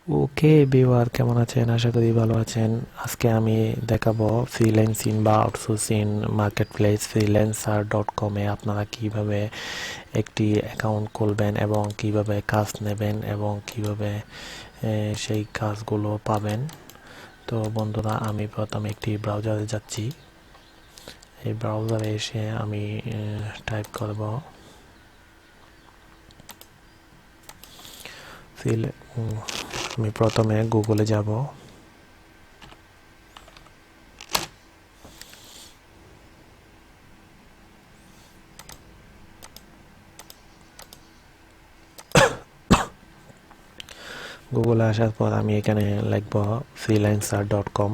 ওকে viewer, কেমন আছেন? আশা করি ভালো আছেন। আজকে আমি দেখাবো ফ্রিল্যান্সিং বা আউটসোর্সিং মার্কেটপ্লেস freelancer.com-এ আপনারা কিভাবে একটি অ্যাকাউন্ট খুলবেন এবং কিভাবে কাজ নেবেন এবং কিভাবে সেই কাজগুলো পাবেন। তো বন্ধুরা, আমি প্রথমে একটি ব্রাউজারে যাচ্ছি। এই ব্রাউজারে এসে আমি টাইপ করব আমি প্রথমে গুগলে যাব। গুগলে আসার পর আমি এখানে লিখব freelancer.com।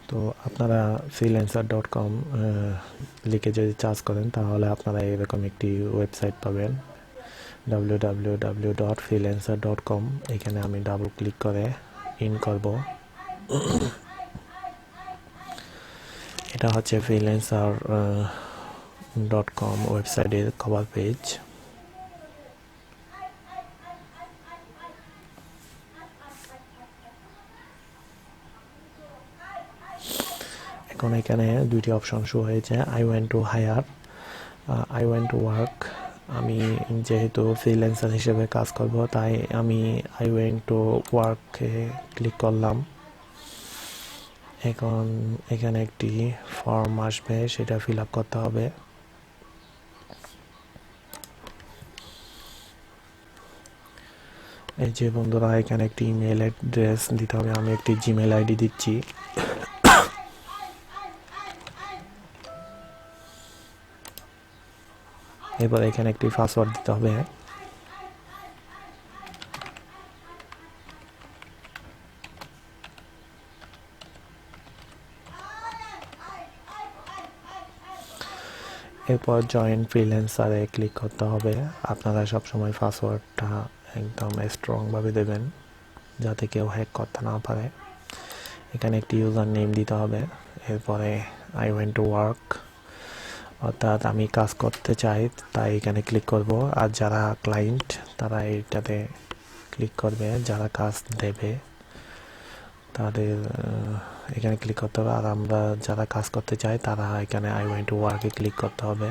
তো আপনারা freelancer.com লিখে যদি সার্চ করেন তাহলে আপনারা এরকম একটি ওয়েবসাইট পাবেন, www.freelancer.com। এখানে আমি ডাবল ক্লিক করে ইন করব। এটা হচ্ছে freelancer.com ওয়েবসাইটের কভার পেজ। এখন এখানে দুইটি অপশন শো হয়েছে, I want to hire, I want to work. আমি যেহেতু ফ্রিল্যান্সার হিসেবে কাজ করব তাই আমি আই ওয়ান্ট টু ওয়ার্কে ক্লিক করলাম। এখন এখানে একটি ফর্ম আসবে, সেটা ফিল আপ করতে হবে। এই যে বন্ধুরা, এখানে একটি ইমেল অ্যাড্রেস দিতে হবে। আমি একটি জিমেল আইডি দিচ্ছি। এরপর এখানে একটি পাসওয়ার্ড দিতে হবে। এরপর জয়েন ফ্রিল্যান্সারে ক্লিক করতে হবে। আপনারা সবসময় পাসওয়ার্ডটা একদম স্ট্রংভাবে দেবেন যাতে কেউ হ্যাক করতে না পারে। এখানে একটি ইউজার নেম দিতে হবে। এরপরে আই ওয়ান্ট টু ওয়ার্ক, অর্থাৎ আমি কাজ করতে চাই, তাই এখানে ক্লিক করব। আর যারা ক্লায়েন্ট তারা এইটাতে ক্লিক করবে, যারা কাজ দেবে তাদের এখানে ক্লিক করতে হবে। আর আমরা যারা কাজ করতে চাই তারা এখানে আই ওয়ান্ট টু ওয়ার্কে ক্লিক করতে হবে।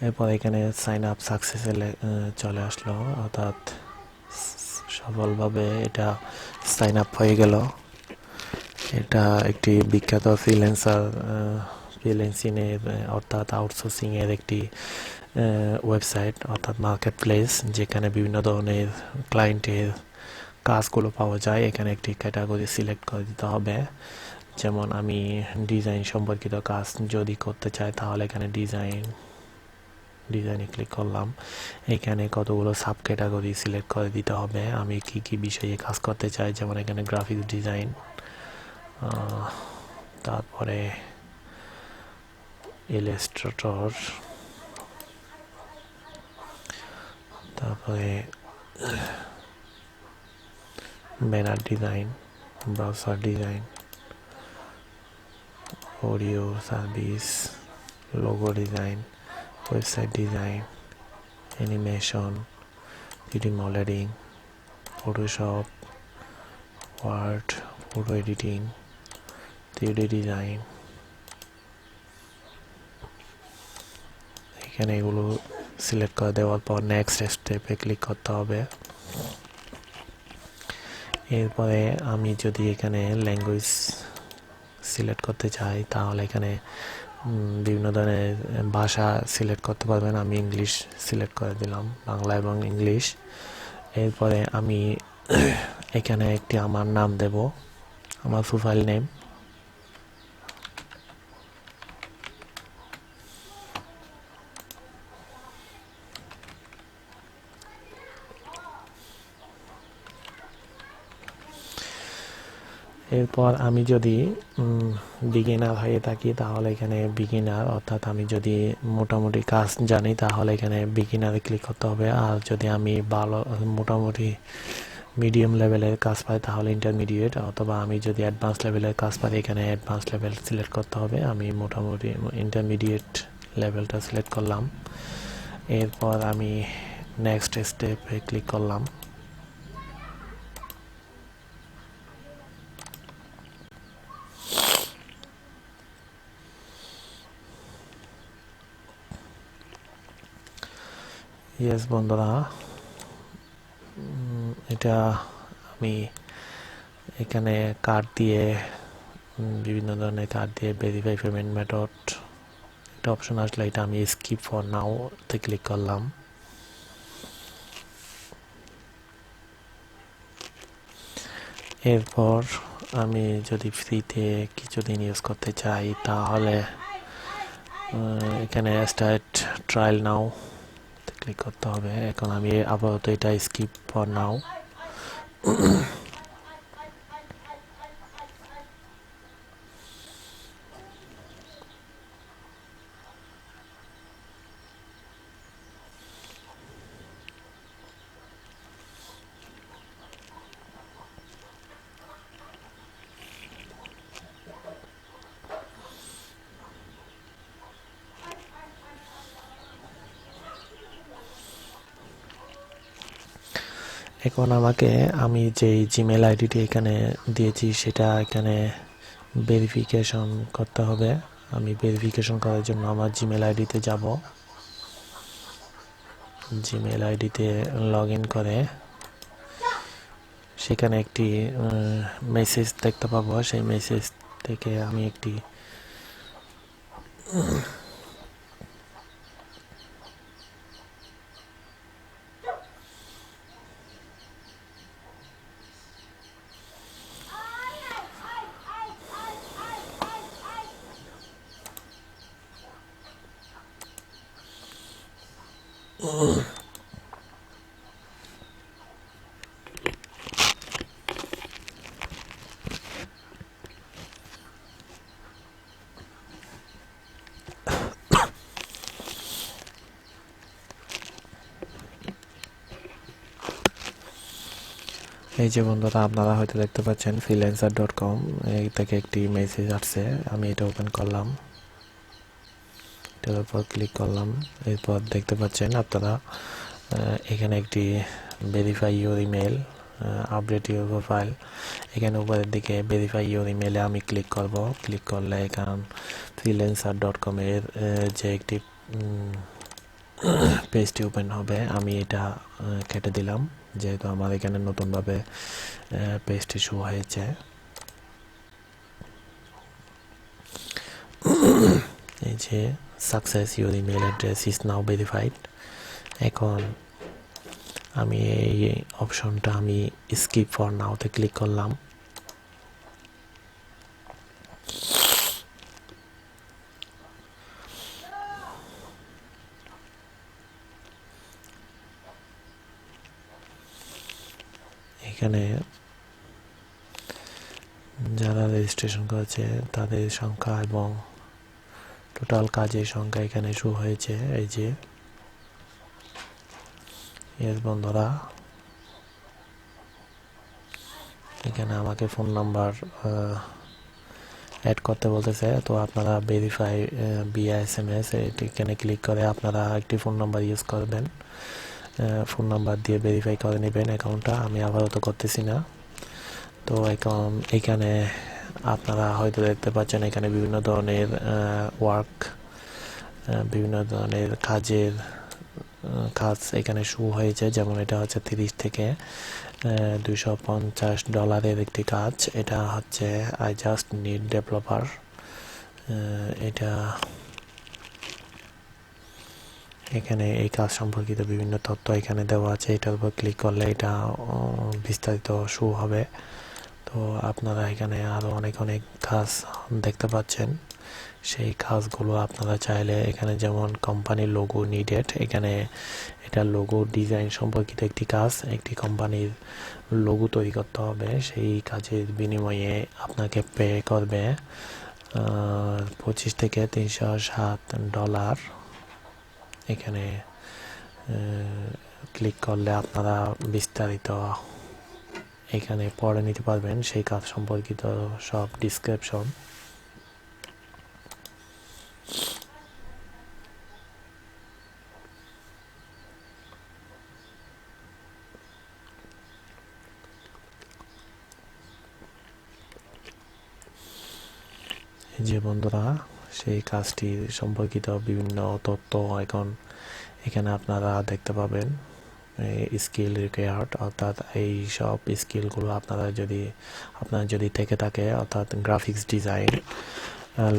এরপর এখানে সাইন আপ সাকসেসে চলে আসলো, অর্থাৎ সফলভাবে এটা সাইন আপ হয়ে গেল। এটা একটি বিখ্যাত ফ্রিল্যান্সিংয়ের অর্থাৎ আউটসোর্সিংয়ের একটি ওয়েবসাইট অর্থাৎ মার্কেট প্লেস, যেখানে বিভিন্ন ধরনের ক্লায়েন্টের কাজগুলো পাওয়া যায়। এখানে একটি ক্যাটাগরি সিলেক্ট করে দিতে হবে। যেমন আমি ডিজাইন সম্পর্কিত কাজ যদি করতে চাই তাহলে এখানে ডিজাইনে ক্লিক করলাম। এখানে কতগুলো সাব ক্যাটাগরি সিলেক্ট করে দিতে হবে আমি কি কি বিষয়ে কাজ করতে চাই। যেমন এখানে গ্রাফিক্স ডিজাইন, তারপরে ইলাস্ট্রেটর, তারপরে banner design, browser design, audio service, logo design, website design, animation, 3D modelling, Photoshop, word, photo editing, 3D design. এখানে এগুলো সিলেক্ট করে দেওয়ার পর নেক্সট স্টেপে ক্লিক করতে হবে। এরপরে আমি যদি এখানে ল্যাঙ্গুয়েজ সিলেক্ট করতে চাই তাহলে এখানে বিভিন্ন ধরনের ভাষা সিলেক্ট করতে পারবেন। আমি ইংলিশ সিলেক্ট করে দিলাম, বাংলা এবং ইংলিশ। এরপরে আমি এখানে একটি আমার নাম দেব, আমার প্রোফাইল নেম। এরপর আমি যদি বিগিনার হয়ে থাকি তাহলে এখানে বিগিনার, অর্থাৎ আমি যদি মোটামুটি কাজ জানি তাহলে এখানে বিগিনারে ক্লিক করতে হবে। আর যদি আমি ভালো মোটামুটি মিডিয়াম লেভেলের কাজ পাই তাহলে ইন্টারমিডিয়েট, অথবা আমি যদি অ্যাডভান্স লেভেলের কাজ পাই এখানে অ্যাডভান্স লেভেল সিলেক্ট করতে হবে। আমি মোটামুটি ইন্টারমিডিয়েট লেভেলটা সিলেক্ট করলাম। এরপর আমি নেক্সট স্টেপে ক্লিক করলাম। ইয়েস বন্ধুরা, এটা আমি এখানে কার্ড দিয়ে বিভিন্ন ধরনের কার্ড দিয়ে ভেরিফাই পেমেন্ট মেথড একটা অপশন আসলে এটা আমি স্কিপ ফর নাও তে ক্লিক করলাম। এরপর আমি যদি ফ্রিতে কিছুদিন ইউজ করতে চাই তাহলে এখানে স্টার্ট ট্রায়াল নাও ক্লিক করতে হবে। এখন আমি আপাতত এটা স্কিপ ফর নাও। এখন আমি যে জিমেল আইডিটি এখানে দিয়েছি সেটা এখানে ভেরিফিকেশন করতে হবে। আমি ভেরিফিকেশন করার জন্য আমার জিমেল আইডিতে যাব। জিমেল আইডিতে লগ ইন করে সেখানে একটি মেসেজ দেখতে পাবো। সেই মেসেজ থেকে আমি একটি এই যে বন্ধুরা, আপনারা হয়তো দেখতে পাচ্ছেন freelancer.com এই থেকে একটি মেসেজ আসছে। আমি এটা ওপেন করলাম, এটার উপর ক্লিক করলাম। এরপর দেখতে পাচ্ছেন আপনারা এখানে একটি verify your email, update your profile, এখানে উপরের দিকে ভেরিফাই ইউর ইমেলে আমি ক্লিক করব। ক্লিক করলে এখান freelancer.com এর যে একটি পেজটি ওপেন হবে। আমি এটা কেটে দিলাম যেহেতু আমার এখানে নতুনভাবে পেজটি শো হয়েছে। এই যে success, your email address is now verified. এখন আমি এই অপশনটা আমি স্কিপ ফর নাওতে ক্লিক করলাম। এখানে যারা রেজিস্ট্রেশন করেছে তাদের সংখ্যা এবং টোটাল কাজের সংখ্যা এখানে শো হয়েছে। এই যে এর বন্ধুরা, এখানে আমাকে ফোন নাম্বার অ্যাড করতে বলতেছে। তো আপনারা ভেরিফাই বিয়া SMS এখানে ক্লিক করে আপনারা একটি ফোন নাম্বার ইউজ করবেন। ফোন নাম্বার দিয়ে ভেরিফাই করে নেবেন অ্যাকাউন্টটা। আমি আপাতত করতেছি না। তো এখন এখানে আপনারা হয়তো দেখতে পাচ্ছেন এখানে বিভিন্ন ধরনের ওয়ার্ক, বিভিন্ন ধরনের কাজ এখানে শো হয়েছে। যেমন এটা হচ্ছে 30 থেকে $250 একটি কাজ। এটা হচ্ছে আই জাস্ট নিড ডেভেলপার। এটা এখানে এই কাজ সম্পর্কিত বিভিন্ন তথ্য এখানে দেওয়া আছে। এটার উপর ক্লিক করলে এটা বিস্তারিত শো হবে। তো আপনারা এখানে আরও অনেক কাজ দেখতে পাচ্ছেন। সেই কাজগুলো আপনারা চাইলে এখানে, যেমন কোম্পানির লোগো নিডেড, এখানে এটা লোগো ডিজাইন সম্পর্কিত একটি কাজ। একটি কোম্পানির লোগো তৈরি করতে হবে, সেই কাজের বিনিময়ে আপনাকে পে করবে $25 থেকে $307। এখানে ক্লিক করলে আপনারা বিস্তারিত এখানে পড়ে নিতে পারবেন সেই কাজ সম্পর্কিত সব ডিসক্রিপশন। যে বন্ধুরা সেই কাজটি সম্পর্কিত বিভিন্ন তথ্য এখন এখানে আপনারা দেখতে পাবেন। স্কিল রিকোয়ার্ড, অর্থাৎ এই সব স্কিলগুলো আপনারা যদি থেকে থাকে, অর্থাৎ graphics design,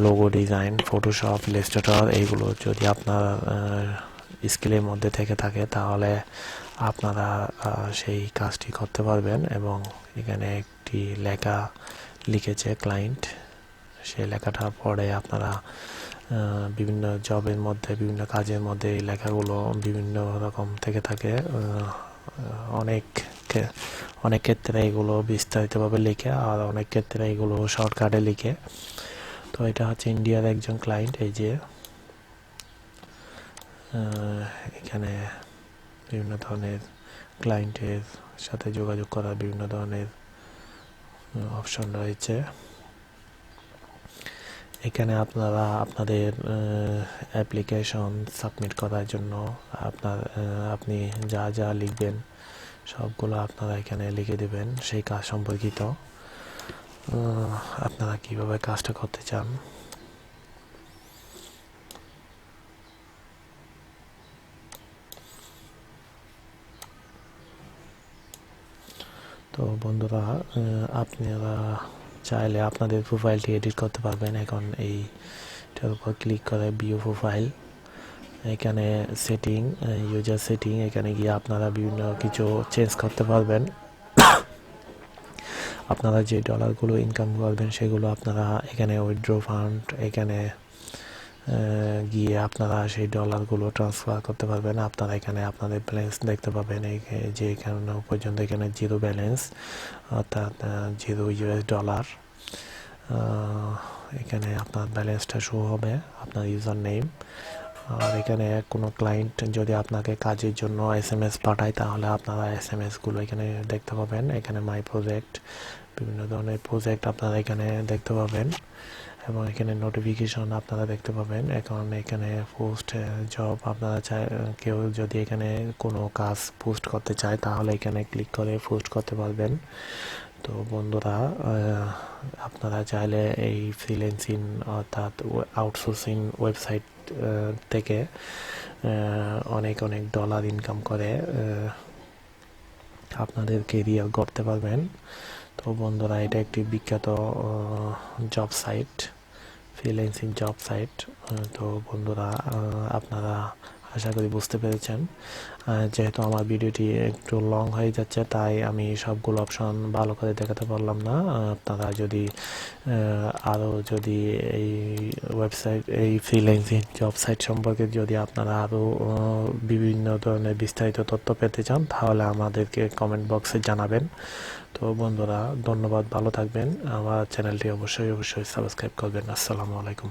logo design, Photoshop, Illustrator, এইগুলো যদি আপনার স্কিলের মধ্যে থেকে থাকে তাহলে আপনারা সেই কাজটি করতে পারবেন। এবং এখানে একটি লেখা লিখেছে ক্লায়েন্ট, সেই লেখাটা পড়ে আপনারা বিভিন্ন জবের মধ্যে, বিভিন্ন কাজের মধ্যে এই লেখাগুলো বিভিন্ন রকম থেকে থাকে। অনেক ক্ষেত্রে এগুলো বিস্তারিতভাবে লিখে, আর অনেক ক্ষেত্রে এগুলো শর্টকাটে লিখে। তো এটা হচ্ছে ইন্ডিয়ার একজন ক্লায়েন্ট। এই যে এখানে বিভিন্ন ধরনের ক্লায়েন্টের সাথে যোগাযোগ করার বিভিন্ন ধরনের অপশন রয়েছে। এখানে আপনারা আপনাদের অ্যাপ্লিকেশন সাবমিট করার জন্য আপনি যা যা লিখবেন সবগুলো আপনারা এখানে লিখে দেবেন, সেই কাজ সম্পর্কিত আপনারা কিভাবে কাজটা করতে চান। তো বন্ধুরা, আপনারা চাইলে আপনাদের প্রোফাইলটি এডিট করতে পারবেন। এখন এইটার উপর ক্লিক করে ভিউ প্রোফাইল, এখানে সেটিং, ইউজার সেটিং, এখানে গিয়ে আপনারা বিভিন্ন কিছু চেঞ্জ করতে পারবেন। আপনারা যে ডলারগুলো ইনকাম করবেন সেগুলো আপনারা এখানে উইথড্র ফান্ড, এখানে গিয়ে আপনারা সেই ডলারগুলো ট্রান্সফার করতে পারবেন। আপনারা এখানে আপনাদের ব্যালেন্স দেখতে পাবেন, যে এখানে পর্যন্ত এখানে জিরো ব্যালেন্স, অর্থাৎ $0। এখানে আপনার ব্যালেন্সটা শো হবে, আপনার ইউজার নেম। আর এখানে কোনো ক্লায়েন্ট যদি আপনাকে কাজের জন্য SMS পাঠায় তাহলে আপনারা SMS-গুলো এখানে দেখতে পাবেন। এখানে মাই প্রজেক্ট, বিভিন্ন ধরনের প্রজেক্ট আপনারা এখানে দেখতে পাবেন, এবং এখানে নোটিফিকেশন আপনারা দেখতে পাবেন। এখন এখানে পোস্ট জব, আপনারা কেউ যদি এখানে কোনো কাজ পোস্ট করতে চায় তাহলে এখানে ক্লিক করে পোস্ট করতে পারবেন। তো বন্ধুরা, আপনারা চাইলে এই ফ্রিল্যান্সিং অর্থাৎ আউটসোর্সিং ওয়েবসাইট থেকে অনেক ডলার ইনকাম করে আপনাদের কেরিয়ার গড়তে পারবেন। তো বন্ধুরা, এটা একটি বিখ্যাত job site, freelancing job site. তো বন্ধুরা, আপনারা আশা করি বুঝতে পেরেছেন। যেহেতু আমার ভিডিওটি একটু লং হয়ে যাচ্ছে তাই আমি সবগুলো অপশন ভালো করে দেখাতে পারলাম না। আপনারা যদি এই ওয়েবসাইট, এই ফ্রিল্যান্সিং জব সাইট সম্পর্কে যদি আপনারা আরও বিভিন্ন ধরনের বিস্তারিত তথ্য পেতে চান তাহলে আমাদেরকে কমেন্ট বক্সে জানাবেন। তো বন্ধুরা, ধন্যবাদ, ভালো থাকবেন। আমার চ্যানেলটি অবশ্যই সাবস্ক্রাইব করবেন। আসসালামু আলাইকুম।